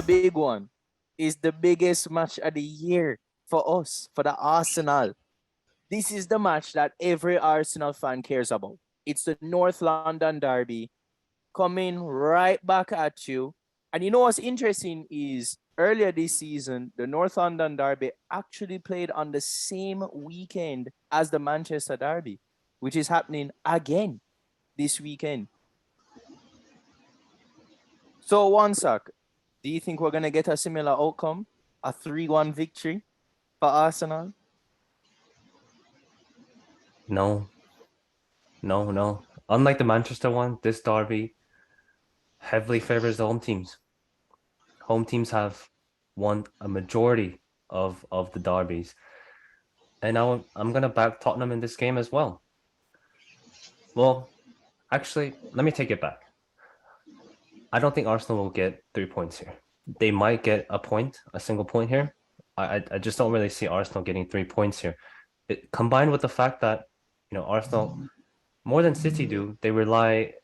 big one. Is the biggest match of the year for us, for the Arsenal. This is the match that every Arsenal fan cares about. It's the North London Derby coming right back at you. And you know what's interesting is earlier this season, the North London Derby actually played on the same weekend as the Manchester Derby, which is happening again this weekend. So, Wansak, do you think we're going to get a similar outcome? A 3-1 victory for Arsenal? No, no. Unlike the Manchester one, this derby heavily favors the home teams. Home teams have won a majority of the derbies. And now I'm gonna back Tottenham in this game as well. Well, actually, let me take it back. I don't think Arsenal will get 3 points here. They might get a point, a single point here. I just don't really see Arsenal getting 3 points here. Combined with the fact that, Arsenal, more than City do, they rely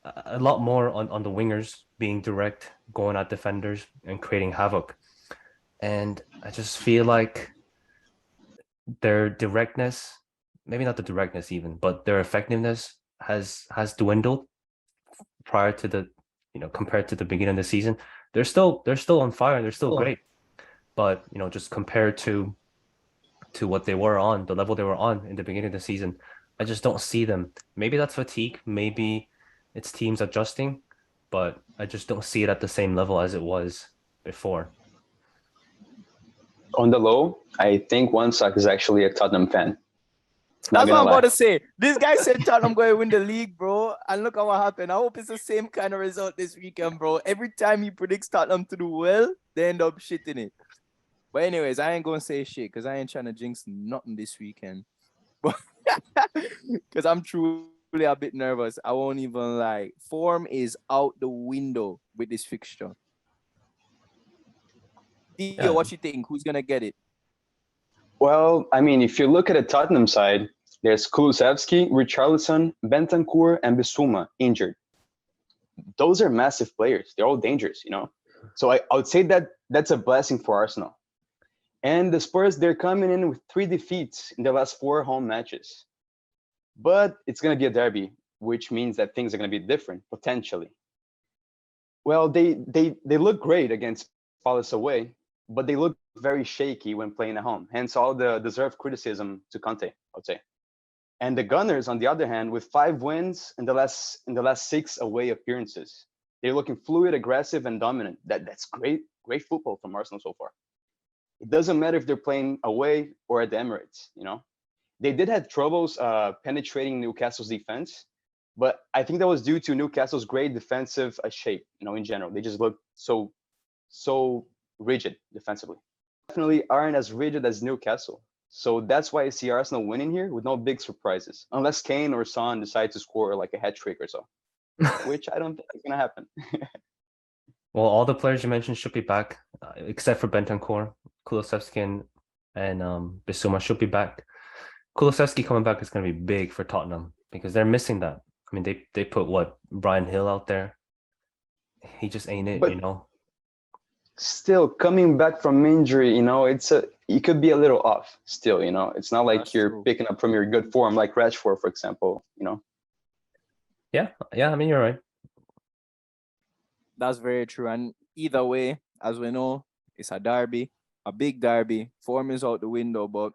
a lot more on the wingers being direct, going at defenders and creating havoc. And I just feel like their directness, maybe not the directness even, but their effectiveness has dwindled prior to the, compared to the beginning of the season. They're still on fire. They're still great, but just compared to what they were on, the level they were on in the beginning of the season, I just don't see them. Maybe that's fatigue. Maybe it's teams adjusting, but I just don't see it at the same level as it was before. On the low, I think Wansak is actually a Tottenham fan. That's what I'm about to say. This guy said Tottenham going to win the league, bro. And look at what happened. I hope it's the same kind of result this weekend, bro. Every time he predicts Tottenham to do well, they end up shitting it. But anyways, I ain't going to say shit because I ain't trying to jinx nothing this weekend. Because I'm truly a bit nervous. I won't even lie. Form is out the window with this fixture. Theo, what you think? Who's going to get it? Well, I mean, if you look at the Tottenham side, there's Kulusevski, Richarlison, Bentancur, and Bissouma injured. Those are massive players. They're all dangerous, So I would say that that's a blessing for Arsenal. And the Spurs, they're coming in with 3 defeats in the last 4 home matches. But it's going to be a derby, which means that things are going to be different, potentially. Well, they look great against Palace away, but they look very shaky when playing at home. Hence all the deserved criticism to Conte, I would say. And the Gunners, on the other hand, with 5 wins in the last 6 away appearances, they're looking fluid, aggressive, and dominant. That's great football from Arsenal so far. It doesn't matter if they're playing away or at the Emirates, They did have troubles penetrating Newcastle's defense, but I think that was due to Newcastle's great defensive shape, in general. They just look so rigid defensively. Definitely aren't as rigid as Newcastle. So that's why I see Arsenal winning here with no big surprises, unless Kane or Son decide to score like a hat trick or so, which I don't think is going to happen. Well, all the players you mentioned should be back, except for Bentancur, Kulusevski, and Bissouma should be back. Kulusevski coming back is going to be big for Tottenham because they're missing that. I mean, they put Bryan Hill out there. He just ain't it, Still coming back from injury, it could be a little off still, It's not like That's you're true. picking up from your good form like Rashford, for example, Yeah, I mean, you're right. That's very true. And either way, as we know, it's a derby, a big derby. Form is out the window, but